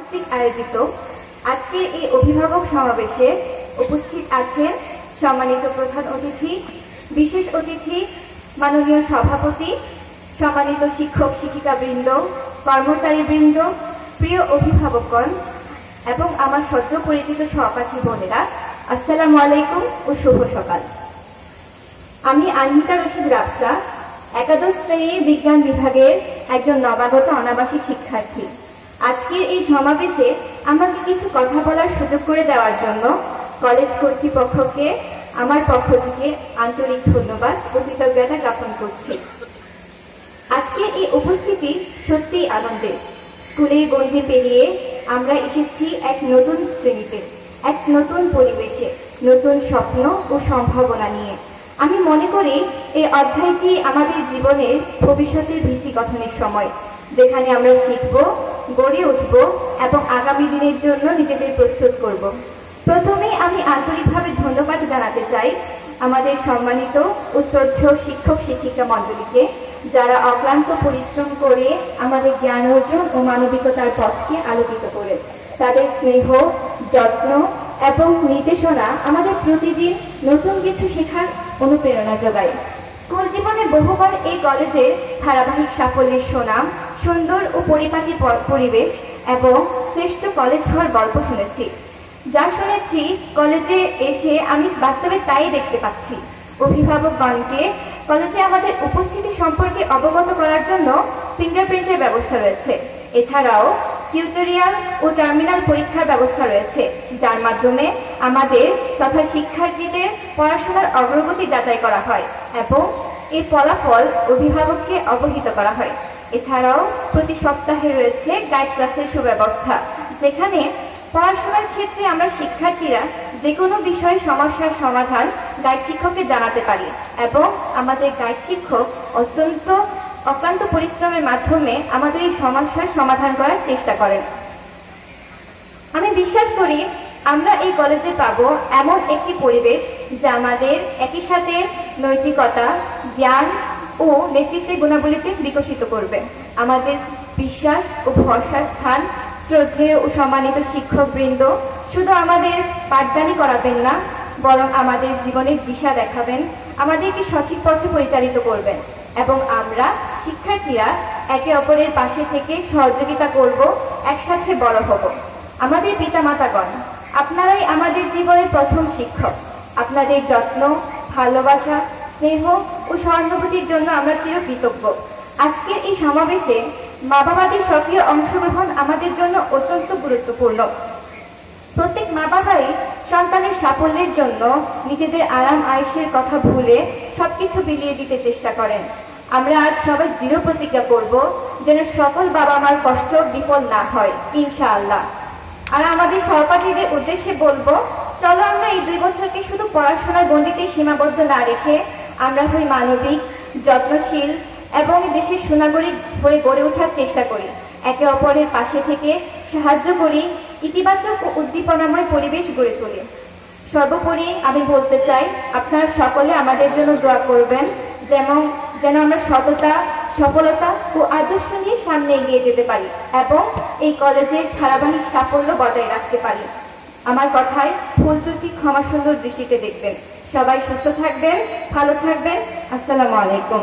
কর্তৃক আয়োজিত আজকের এই অভিভাবক সমাবেশে উপস্থিত আছেন সম্মানিত প্রধান অতিথি, বিশেষ অতিথি, মাননীয় সভাপতি, সম্মানিত শিক্ষক শিক্ষিকাবৃন্দ, কর্মচারীবৃন্দ, প্রিয় অভিভাবকগণ এবং আমার সদ্য পরিচিত সহপাঠী বোনেরা, আসসালামু আলাইকুম ও শুভ সকাল। আমি আনহিতা রশিদ রাফসা, একাদশ শ্রেণীর বিজ্ঞান বিভাগের একজন নবাগত অনাবাসিক শিক্ষার্থী। আজকের এই সমাবেশে আমাকে কিছু কথা বলার সুযোগ করে দেওয়ার জন্য কলেজ কর্তৃপক্ষকে আমার পক্ষ থেকে আন্তরিক ধন্যবাদ ও কৃতজ্ঞতা জ্ঞাপন করছি। আজকের এই উপস্থিতি সত্যিই আনন্দের। স্কুলের গণ্ডি পেরিয়ে আমরা এসেছি এক নতুন শ্রেণীতে, এক নতুন পরিবেশে, নতুন স্বপ্ন ও সম্ভাবনা নিয়ে। আমি মনে করি এই অধ্যায়টি আমাদের জীবনের ভবিষ্যতের ভিত্তি গঠনের সময়, যেখানে আমরা শিখব, গড়ে উঠব এবং আগামী দিনের জন্য নিজেদের প্রস্তুত করব। প্রথমে আমি আন্তরিকভাবে ধন্যবাদ জানাতে চাই আমাদের সম্মানিত ও শ্রদ্ধেয় শিক্ষক শিক্ষিকা মণ্ডলীকে, যারা অক্লান্ত পরিশ্রম করে আমাদের জ্ঞান অর্জন ও মানবিকতার পথকে আলোকিত করে। তাদের স্নেহ, যত্ন এবং নির্দেশনা আমাদের প্রতিদিন নতুন কিছু শেখার অনুপ্রেরণা যোগায়। স্কুল জীবনে বহুবার এই কলেজের ধারাবাহিক সাফল্যের সুনাম, সুন্দর ও পরিপাটি পরিবেশ এবং শ্রেষ্ঠ কলেজ হওয়ার গল্প শুনেছি। যা শুনেছি কলেজে এসে আমি বাস্তবে তাই দেখতে পাচ্ছি। অভিভাবকগণকে কলেজে আমাদের উপস্থিতি সম্পর্কে অবগত করার জন্য ফিঙ্গারপ্রিন্টের ব্যবস্থা রয়েছে। এছাড়াও টিউটোরিয়াল ও টার্মিনাল পরীক্ষার ব্যবস্থা রয়েছে, যার মাধ্যমে আমাদের তথা শিক্ষার্থীদের পড়াশোনার অগ্রগতি যাচাই করা হয় এবং এর ফলাফল অভিভাবককে অবহিত করা হয়। এছাড়াও প্রতি সপ্তাহে রয়েছে গাইড ক্লাসের সুব্যবস্থা, যেখানে পড়াশোনার ক্ষেত্রে আমরা শিক্ষার্থীরা যে কোনো বিষয়ে সমস্যার সমাধান গাইড শিক্ষককে জানাতে পারি এবং আমাদের গাইড শিক্ষক অক্লান্ত পরিশ্রমের মাধ্যমে আমাদের এই সমস্যার সমাধান করার চেষ্টা করেন। আমি বিশ্বাস করি আমরা এই কলেজে পাবো এমন একটি পরিবেশ যা আমাদের একই সাথে নৈতিকতা, জ্ঞান ও নেতৃত্বের গুণাবলীতে বিকশিত করবে। আমাদের বিশ্বাস ও ভরসার স্থান শ্রদ্ধেয় ও সম্মানিত শিক্ষকবৃন্দ শুধু আমাদের পাঠদানি করাবেন না, বরং আমাদের জীবনের দিশা দেখাবেন, আমাদেরকে সঠিক পথে পরিচালিত করবেন এবং আমরা শিক্ষার্থীরা একে অপরের পাশে থেকে সহযোগিতা করব, একসাথে বড় হব। আমাদের পিতামাতাগণ, আপনারাই আমাদের জীবনের প্রথম শিক্ষক। আপনাদের যত্ন, ভালোবাসা, স্নেহ ও সহানুভূতির জন্য আমরা চিরকৃতজ্ঞ। আজকের এই সমাবেশে মা বাবাদের সক্রিয় অংশগ্রহণ আমাদের জন্য অত্যন্ত গুরুত্বপূর্ণ। প্রত্যেক মা বাবাই সন্তানের সাফল্যের জন্য নিজেদের আরাম আয়েশের কথা ভুলে সবকিছু বিলিয়ে দিতে চেষ্টা করেন। আমরা আজ সবাই দৃঢ় প্রতিজ্ঞা করব যেন সকল বাবা মার কষ্ট বিফল না হয়, ইনশাআল্লাহ। আর আমাদের সহপাঠীদের উদ্দেশ্যে বলবো, চলো আমরা এই 2 বছরকে শুধু পড়াশোনার গণ্ডিতেই সীমাবদ্ধ না রেখে আমরা হই মানবিক, যত্নশীল এবং দেশের সুনাগরিক হয়ে গড়ে ওঠার চেষ্টা করি। একে অপরের পাশে থেকে সাহায্য করি, ইতিবাচক ও উদ্দীপনাময় পরিবেশ গড়ে তুলি। সর্বোপরি আমি বলতে চাই, আপনারা সকলে আমাদের জন্য দোয়া করবেন যেন আমরা সততা, সফলতা ও আদর্শ নিয়ে সামনে এগিয়ে যেতে পারি এবং এই কলেজের ধারাবাহিক সাফল্য বজায় রাখতে পারি। আমার কথায় ভুল ত্রুটি ক্ষমা সুন্দর দৃষ্টিতে দেখবেন। সবাই সুস্থ থাকবেন, ভালো থাকবেন। আসসালামু আলাইকুম।